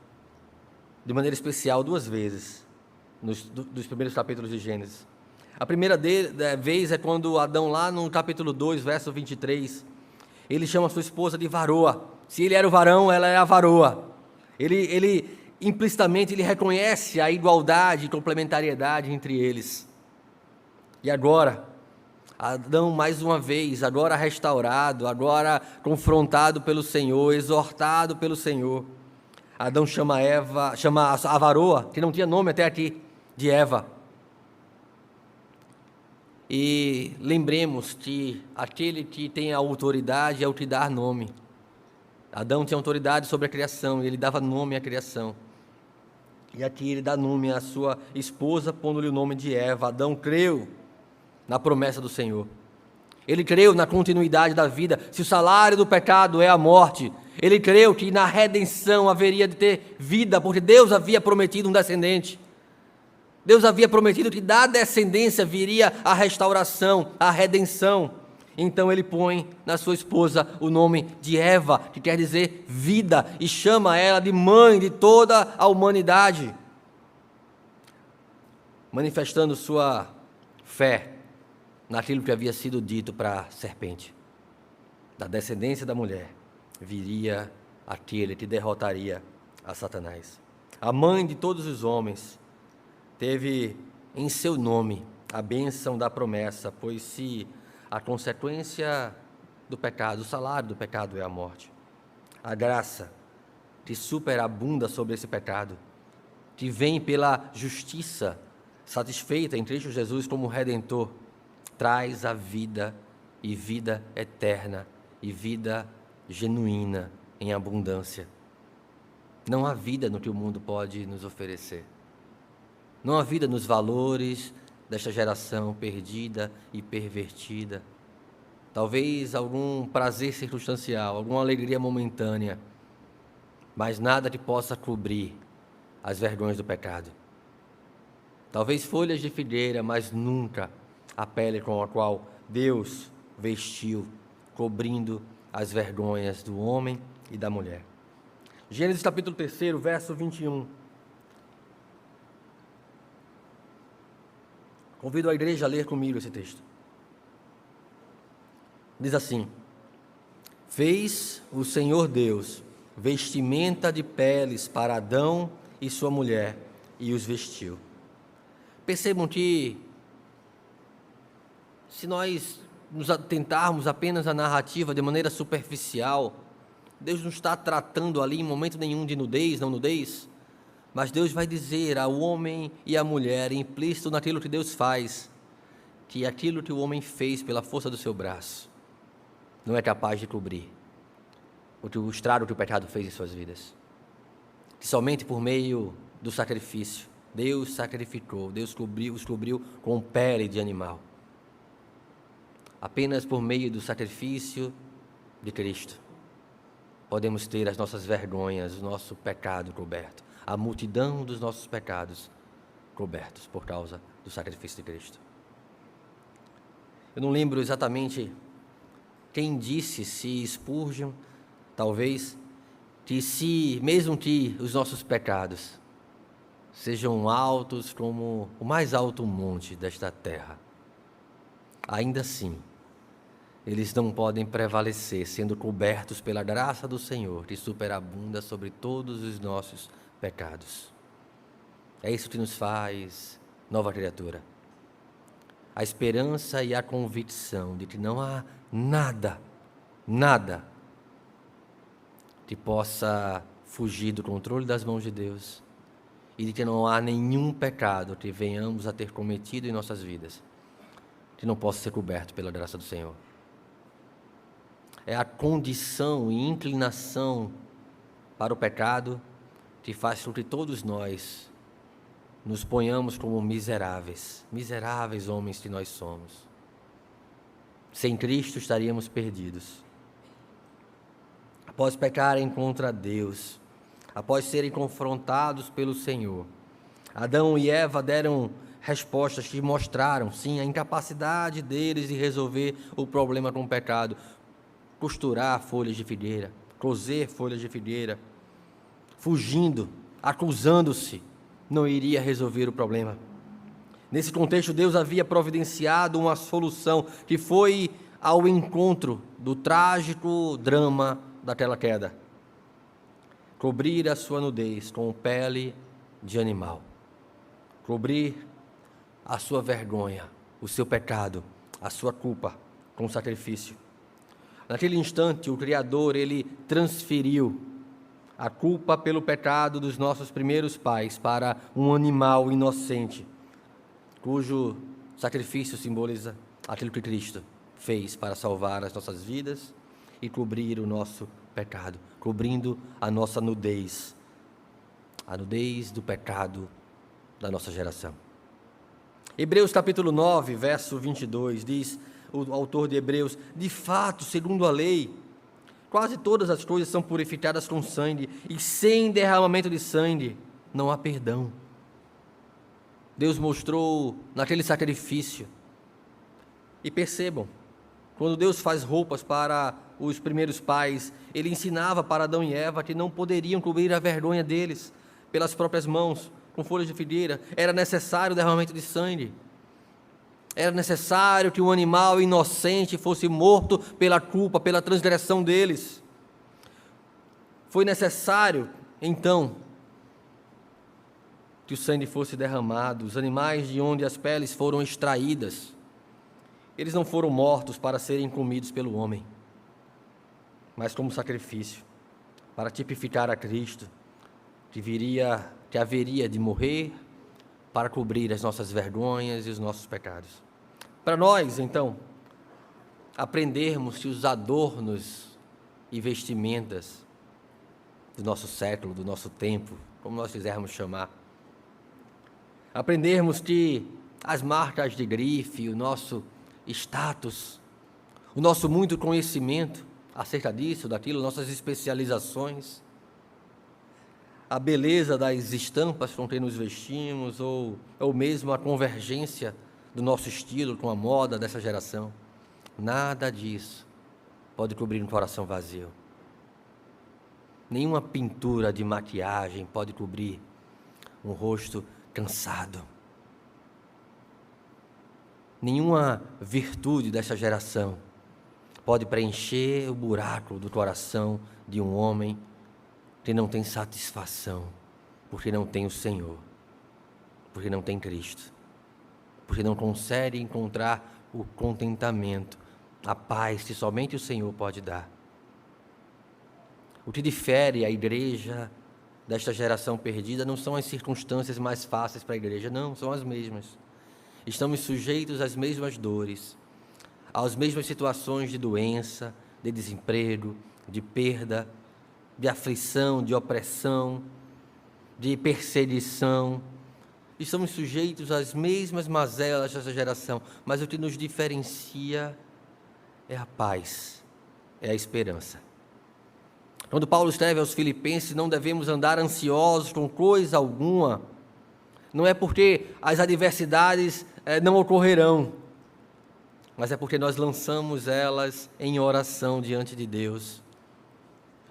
de maneira especial 2 vezes, dos primeiros capítulos de Gênesis. A primeira vez é quando Adão, lá no capítulo 2, verso 23, ele chama sua esposa de varoa. Se ele era o varão, ela é a varoa. Ele implicitamente ele reconhece a igualdade e complementariedade entre eles. E agora, Adão mais uma vez, agora restaurado, agora confrontado pelo Senhor, exortado pelo Senhor, Adão chama a varoa, que não tinha nome até aqui, de Eva. E lembremos que aquele que tem a autoridade é o que dá nome. Adão tinha autoridade sobre a criação, e ele dava nome à criação. E aqui ele dá nome à sua esposa, pondo-lhe o nome de Eva. Adão creu na promessa do Senhor. Ele creu na continuidade da vida. Se o salário do pecado é a morte, ele creu que na redenção haveria de ter vida, porque Deus havia prometido um descendente. Deus havia prometido que da descendência viria a restauração, a redenção. Então ele põe na sua esposa o nome de Eva, que quer dizer vida, e chama ela de mãe de toda a humanidade, manifestando sua fé naquilo que havia sido dito para a serpente. Da descendência da mulher viria aquele que derrotaria a Satanás. A mãe de todos os homens teve em seu nome a bênção da promessa, pois se a consequência do pecado, o salário do pecado é a morte, a graça que superabunda sobre esse pecado, que vem pela justiça satisfeita em Cristo Jesus como Redentor, traz a vida, e vida eterna, e vida genuína em abundância. Não há vida no que o mundo pode nos oferecer. Não há vida nos valores desta geração perdida e pervertida. Talvez algum prazer circunstancial, alguma alegria momentânea, mas nada que possa cobrir as vergonhas do pecado. Talvez folhas de figueira, mas nunca a pele com a qual Deus vestiu, cobrindo as vergonhas do homem e da mulher. Gênesis capítulo 3, verso 21. Convido a igreja a ler comigo esse texto. Diz assim: Fez o Senhor Deus vestimenta de peles para Adão e sua mulher, e os vestiu. Percebam que, se nós nos atentarmos apenas à narrativa de maneira superficial, Deus não está tratando ali em momento nenhum de nudez, não nudez, mas Deus vai dizer ao homem e à mulher, implícito naquilo que Deus faz, que aquilo que o homem fez pela força do seu braço não é capaz de cobrir o estrago que o pecado fez em suas vidas. Que somente por meio do sacrifício, Deus sacrificou, Deus os cobriu com pele de animal. Apenas por meio do sacrifício de Cristo podemos ter as nossas vergonhas, o nosso pecado coberto, a multidão dos nossos pecados cobertos por causa do sacrifício de Cristo. Eu não lembro exatamente quem disse, se Spurgeon, talvez, que se, mesmo que os nossos pecados sejam altos como o mais alto monte desta terra, ainda assim, eles não podem prevalecer, sendo cobertos pela graça do Senhor, que superabunda sobre todos os nossos pecados. É isso que nos faz nova criatura. A esperança e a convicção de que não há nada que possa fugir do controle das mãos de Deus, e de que não há nenhum pecado que venhamos a ter cometido em nossas vidas que não possa ser coberto pela graça do Senhor. É a condição e inclinação para o pecado que faz com que todos nós nos ponhamos como miseráveis homens que nós somos. Sem Cristo estaríamos perdidos. Após pecarem contra Deus, após serem confrontados pelo Senhor, Adão e Eva deram respostas que mostraram, sim, a incapacidade deles de resolver o problema com o pecado. Costurar folhas de figueira, coser folhas de figueira, fugindo, acusando-se, não iria resolver o problema. Nesse contexto, Deus havia providenciado uma solução que foi ao encontro do trágico drama daquela queda. Cobrir a sua nudez com pele de animal. Cobrir a sua vergonha, o seu pecado, a sua culpa com sacrifício. Naquele instante, o Criador, ele transferiu a culpa pelo pecado dos nossos primeiros pais para um animal inocente, cujo sacrifício simboliza aquilo que Cristo fez para salvar as nossas vidas e cobrir o nosso pecado, cobrindo a nossa nudez, a nudez do pecado da nossa geração. Hebreus capítulo 9, verso 22, diz o autor de Hebreus: de fato, segundo a lei, quase todas as coisas são purificadas com sangue, e sem derramamento de sangue não há perdão. Deus mostrou naquele sacrifício. E percebam, quando Deus faz roupas para os primeiros pais, Ele ensinava para Adão e Eva que não poderiam cobrir a vergonha deles pelas próprias mãos, com folhas de figueira. Era necessário o derramamento de sangue. Era necessário que um animal inocente fosse morto pela culpa, pela transgressão deles. Foi necessário, então, que o sangue fosse derramado. Os animais de onde as peles foram extraídas, eles não foram mortos para serem comidos pelo homem, mas como sacrifício, para tipificar a Cristo, que haveria de morrer para cobrir as nossas vergonhas e os nossos pecados. Para nós, então, aprendermos que os adornos e vestimentas do nosso século, do nosso tempo, como nós quisermos chamar, aprendermos que as marcas de grife, o nosso status, o nosso muito conhecimento acerca disso, daquilo, nossas especializações, a beleza das estampas com que nos vestimos, ou mesmo a convergência do nosso estilo com a moda dessa geração, nada disso pode cobrir um coração vazio. Nenhuma pintura de maquiagem pode cobrir um rosto cansado. Nenhuma virtude dessa geração pode preencher o buraco do coração de um homem que não tem satisfação, porque não tem o Senhor, porque não tem Cristo, porque não consegue encontrar o contentamento, a paz que somente o Senhor pode dar. O que difere a igreja desta geração perdida não são as circunstâncias mais fáceis para a igreja, não, são as mesmas. Estamos sujeitos às mesmas dores, às mesmas situações de doença, de desemprego, de perda, de aflição, de opressão, de perseguição. Estamos sujeitos às mesmas mazelas dessa geração, mas o que nos diferencia é a paz, é a esperança. Quando Paulo escreve aos Filipenses, não devemos andar ansiosos com coisa alguma, não é porque as adversidades não ocorrerão, mas é porque nós lançamos elas em oração diante de Deus.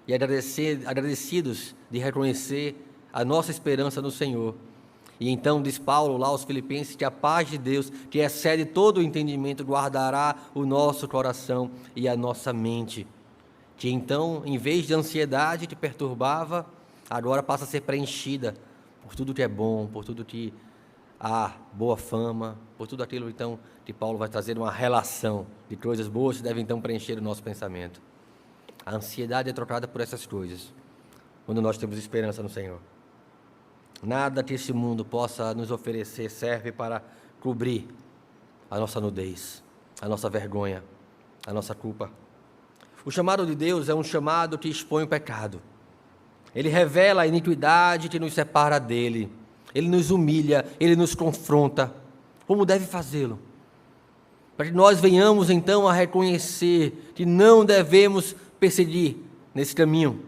E agradecidos de reconhecer a nossa esperança no Senhor. E então diz Paulo lá aos Filipenses que a paz de Deus, que excede todo o entendimento, guardará o nosso coração e a nossa mente. Que então, em vez de ansiedade que perturbava, agora passa a ser preenchida por tudo que é bom, por tudo que há boa fama, por tudo aquilo então que Paulo vai trazer uma relação de coisas boas que devem então preencher o nosso pensamento. A ansiedade é trocada por essas coisas, quando nós temos esperança no Senhor. Nada que esse mundo possa nos oferecer serve para cobrir a nossa nudez, a nossa vergonha, a nossa culpa. O chamado de Deus é um chamado que expõe o pecado. Ele revela a iniquidade que nos separa dele. Ele nos humilha, Ele nos confronta, como deve fazê-lo, para que nós venhamos então a reconhecer que não devemos perseguir nesse caminho.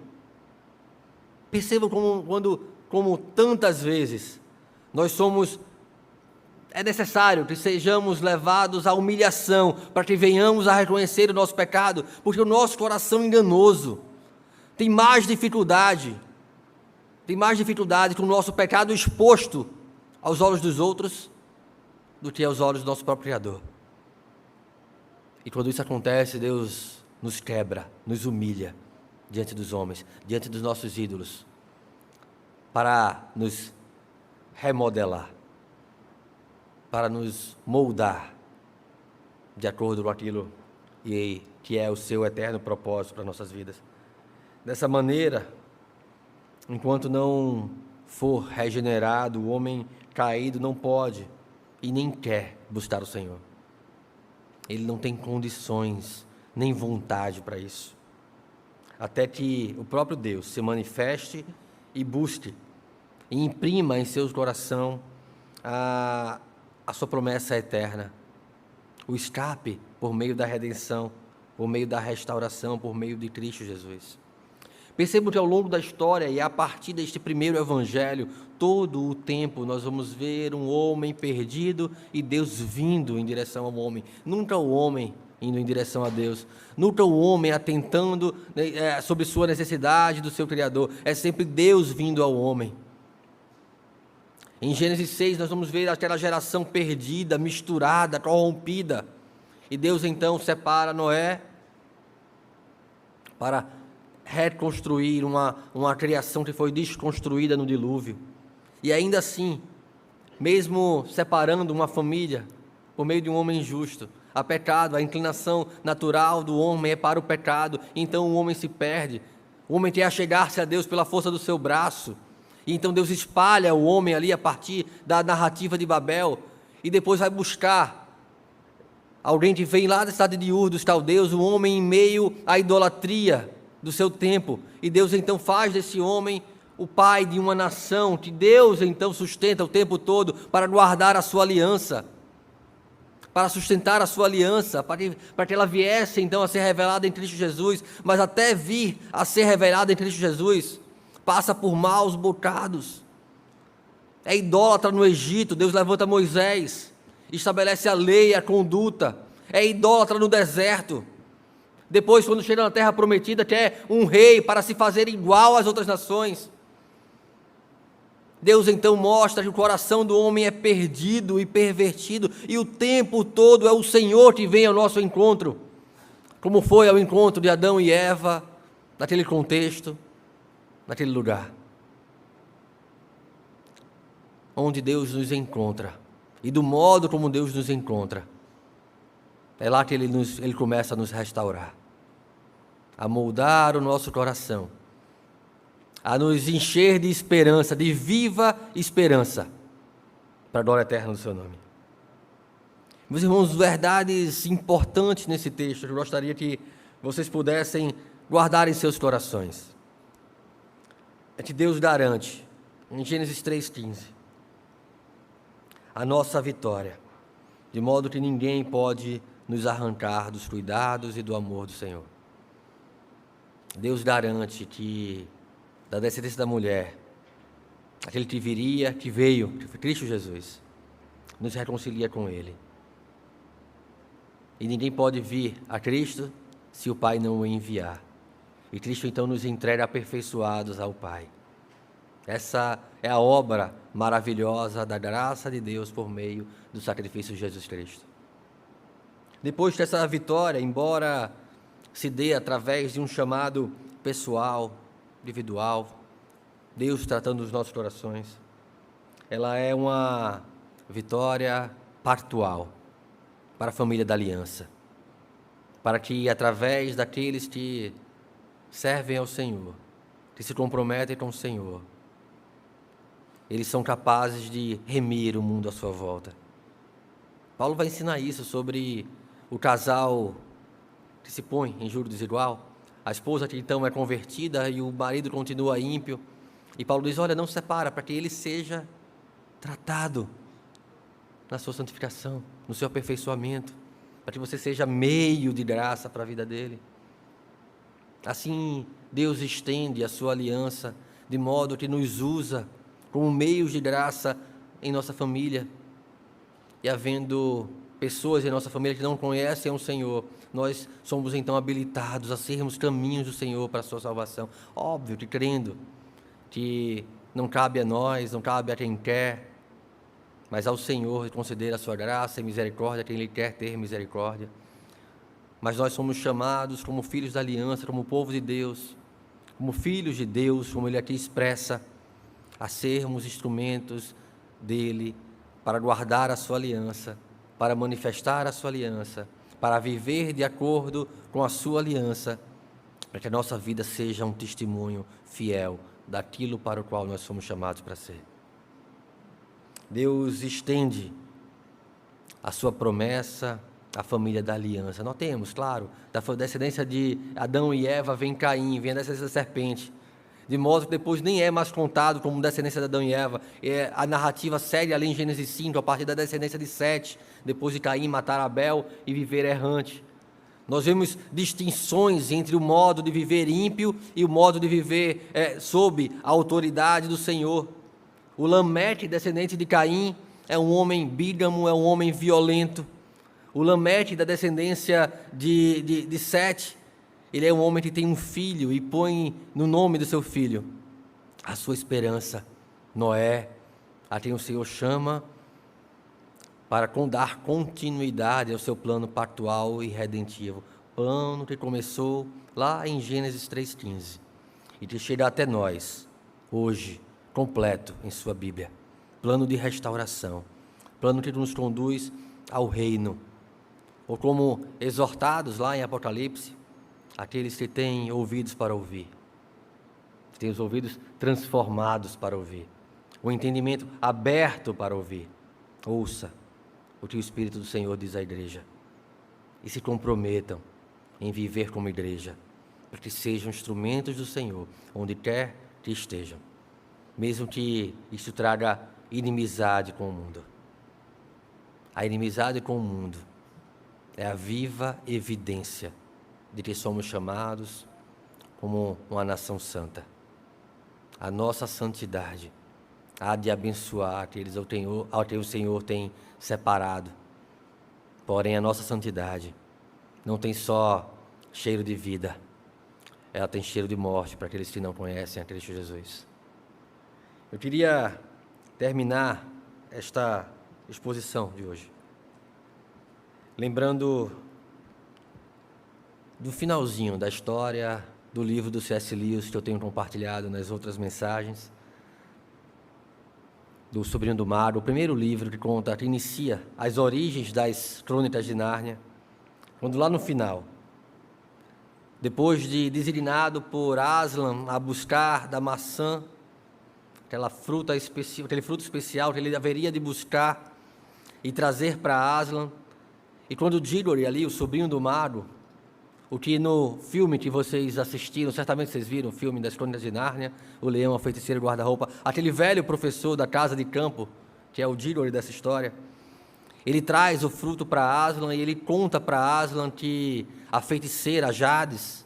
Percebam como tantas vezes é necessário que sejamos levados à humilhação, para que venhamos a reconhecer o nosso pecado, porque o nosso coração enganoso tem mais dificuldade com o nosso pecado exposto aos olhos dos outros do que aos olhos do nosso próprio Criador. E quando isso acontece, Deus nos quebra, nos humilha diante dos homens, diante dos nossos ídolos, para nos remodelar, para nos moldar de acordo com aquilo que é o seu eterno propósito para nossas vidas. Dessa maneira, enquanto não for regenerado, o homem caído não pode e nem quer buscar o Senhor. Ele não tem condições, nem vontade para isso. Até que o próprio Deus se manifeste e busque, e imprima em seu coração a sua promessa eterna, o escape por meio da redenção, por meio da restauração, por meio de Cristo Jesus. Percebo que ao longo da história e a partir deste primeiro evangelho, todo o tempo nós vamos ver um homem perdido e Deus vindo em direção ao homem. Nunca o homem indo em direção a Deus. Nunca o homem atentando sobre sua necessidade do seu Criador. É sempre Deus vindo ao homem. Em Gênesis 6 nós vamos ver aquela geração perdida, misturada, corrompida. E Deus então separa Noé para reconstruir uma criação que foi desconstruída no dilúvio. E ainda assim, mesmo separando uma família por meio de um homem justo, há pecado, a inclinação natural do homem é para o pecado, então o homem se perde. O homem quer chegar-se a Deus pela força do seu braço, e então Deus espalha o homem ali a partir da narrativa de Babel, e depois vai buscar alguém que vem lá da cidade de Ur dos caldeus, um homem em meio à idolatria do seu tempo, e Deus então faz desse homem o pai de uma nação, que Deus então sustenta o tempo todo para guardar a sua aliança, para sustentar a sua aliança, para que ela viesse então a ser revelada em Cristo Jesus, mas até vir a ser revelada em Cristo Jesus, passa por maus bocados. É idólatra no Egito, Deus levanta Moisés, estabelece a lei e a conduta. É idólatra no deserto. Depois, quando chega na terra prometida, quer um rei para se fazer igual às outras nações. Deus então mostra que o coração do homem é perdido e pervertido, e o tempo todo é o Senhor que vem ao nosso encontro, como foi ao encontro de Adão e Eva, naquele contexto, naquele lugar, onde Deus nos encontra, e do modo como Deus nos encontra, é lá que Ele começa a nos restaurar, a moldar o nosso coração, a nos encher de esperança, de viva esperança, para a glória eterna do seu nome. Meus irmãos, verdades importantes nesse texto, eu gostaria que vocês pudessem guardar em seus corações. É que Deus garante, em Gênesis 3,15, a nossa vitória, de modo que ninguém pode nos arrancar dos cuidados e do amor do Senhor. Deus garante que da descendência da mulher, aquele que viria, que veio, que foi Cristo Jesus, nos reconcilia com Ele. E ninguém pode vir a Cristo se o Pai não o enviar. E Cristo então nos entrega aperfeiçoados ao Pai. Essa é a obra maravilhosa da graça de Deus por meio do sacrifício de Jesus Cristo. Depois dessa vitória, embora se dê através de um chamado pessoal, individual, Deus tratando dos nossos corações, ela é uma vitória pactual para a família da aliança, para que através daqueles que servem ao Senhor, que se comprometem com o Senhor, eles são capazes de remir o mundo à sua volta. Paulo vai ensinar isso sobre o casal que se põe em juro desigual, a esposa que então é convertida e o marido continua ímpio, e Paulo diz, olha, não separa, para que ele seja tratado na sua santificação, no seu aperfeiçoamento, para que você seja meio de graça para a vida dele. Assim, Deus estende a sua aliança, de modo que nos usa como meios de graça em nossa família. E havendo pessoas em nossa família que não conhecem o Senhor, nós somos então habilitados a sermos caminhos do Senhor para a sua salvação. Óbvio que crendo que não cabe a nós, não cabe a quem quer, mas ao Senhor conceder a sua graça e misericórdia a quem Ele quer ter misericórdia. Mas nós somos chamados como filhos da aliança, como povo de Deus, como filhos de Deus, como Ele aqui expressa, a sermos instrumentos dEle para guardar a sua aliança, para manifestar a sua aliança, para viver de acordo com a sua aliança, para que a nossa vida seja um testemunho fiel daquilo para o qual nós somos chamados para ser. Deus estende a sua promessa à família da aliança. Notemos, claro, da descendência de Adão e Eva vem Caim, vem a descendência da serpente, de modo que depois nem é mais contado como descendência de Adão e Eva. A narrativa segue ali em Gênesis 5, a partir da descendência de Sete, depois de Caim matar Abel e viver errante. Nós vemos distinções entre o modo de viver ímpio e o modo de viver sob a autoridade do Senhor. O Lameque, descendente de Caim, é um homem bígamo, é um homem violento. O Lameque, da descendência de Sete, ele é um homem que tem um filho e põe no nome do seu filho a sua esperança, Noé, a quem o Senhor chama para dar continuidade ao seu plano pactual e redentivo. Plano que começou lá em Gênesis 3,15 e que chega até nós, hoje, completo em sua Bíblia. Plano de restauração, plano que nos conduz ao reino. Ou como exortados lá em Apocalipse, aqueles que têm ouvidos para ouvir, que têm os ouvidos transformados para ouvir, o entendimento aberto para ouvir. Ouça o que o Espírito do Senhor diz à igreja e se comprometam em viver como igreja, para que sejam instrumentos do Senhor, onde quer que estejam, mesmo que isso traga inimizade com o mundo. A inimizade com o mundo é a viva evidência de que somos chamados como uma nação santa. A nossa santidade há de abençoar aqueles ao que o Senhor tem separado. Porém, a nossa santidade não tem só cheiro de vida, ela tem cheiro de morte para aqueles que não conhecem a Cristo Jesus. Eu queria terminar esta exposição de hoje lembrando do finalzinho da história do livro do C.S. Lewis, que eu tenho compartilhado nas outras mensagens, do Sobrinho do Mago, o primeiro livro que inicia as origens das Crônicas de Nárnia, quando lá no final, depois de designado por Aslan a buscar da maçã, aquele fruto especial que ele haveria de buscar e trazer para Aslan, e quando Diggory ali, o sobrinho do mago, o que no filme que vocês assistiram, certamente vocês viram o filme das Crônicas de Nárnia, o leão, a feiticeira e o guarda-roupa, aquele velho professor da casa de campo, que é o Diggory dessa história, ele traz o fruto para Aslan e ele conta para Aslan que a feiticeira, a Jades,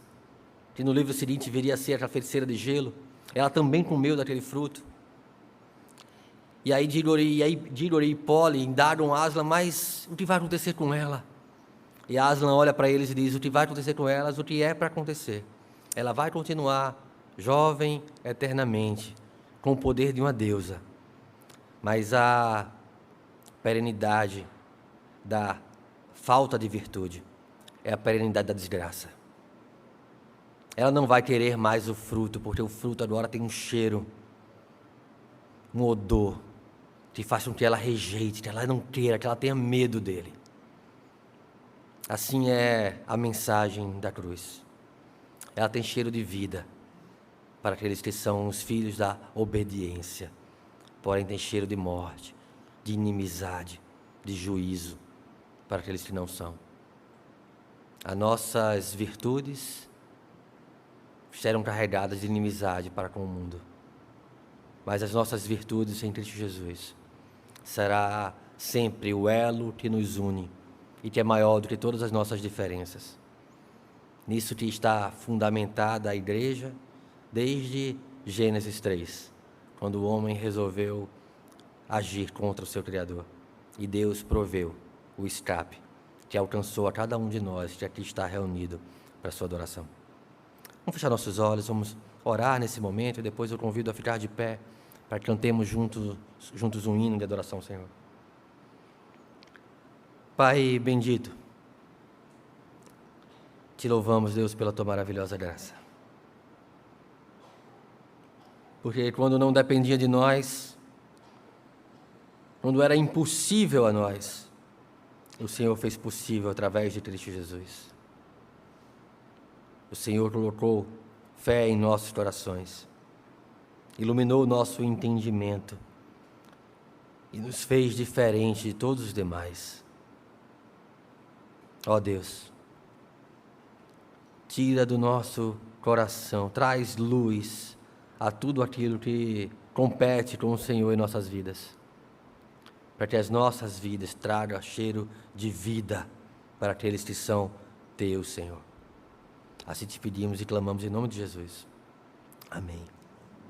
que no livro seguinte viria a ser a feiticeira de gelo, ela também comeu daquele fruto. E aí Diggory e Polly indagam Aslan, mas o que vai acontecer com ela? E Aslan olha para eles e diz, o que vai acontecer com elas, o que é para acontecer. Ela vai continuar jovem eternamente, com o poder de uma deusa. Mas a perenidade da falta de virtude é a perenidade da desgraça. Ela não vai querer mais o fruto, porque o fruto agora tem um cheiro, um odor, que faz com que ela rejeite, que ela não queira, que ela tenha medo dele. Assim é a mensagem da cruz. Ela tem cheiro de vida para aqueles que são os filhos da obediência, porém tem cheiro de morte, de inimizade, de juízo para aqueles que não são. As nossas virtudes serão carregadas de inimizade para com o mundo, mas as nossas virtudes em Cristo Jesus será sempre o elo que nos une e que é maior do que todas as nossas diferenças. Nisso que está fundamentada a igreja desde Gênesis 3, quando o homem resolveu agir contra o seu Criador. E Deus proveu o escape que alcançou a cada um de nós que aqui está reunido para a sua adoração. Vamos fechar nossos olhos, vamos orar nesse momento e depois eu convido a ficar de pé para que cantemos juntos um hino de adoração ao Senhor. Pai bendito, te louvamos, Deus, pela tua maravilhosa graça. Porque quando não dependia de nós, quando era impossível a nós, o Senhor fez possível através de Cristo Jesus. O Senhor colocou fé em nossos corações, iluminou o nosso entendimento e nos fez diferente de todos os demais. Ó Deus, tira do nosso coração, traz luz a tudo aquilo que compete com o Senhor em nossas vidas, para que as nossas vidas tragam cheiro de vida para aqueles que são teus, Senhor. Assim te pedimos e clamamos em nome de Jesus. Amém.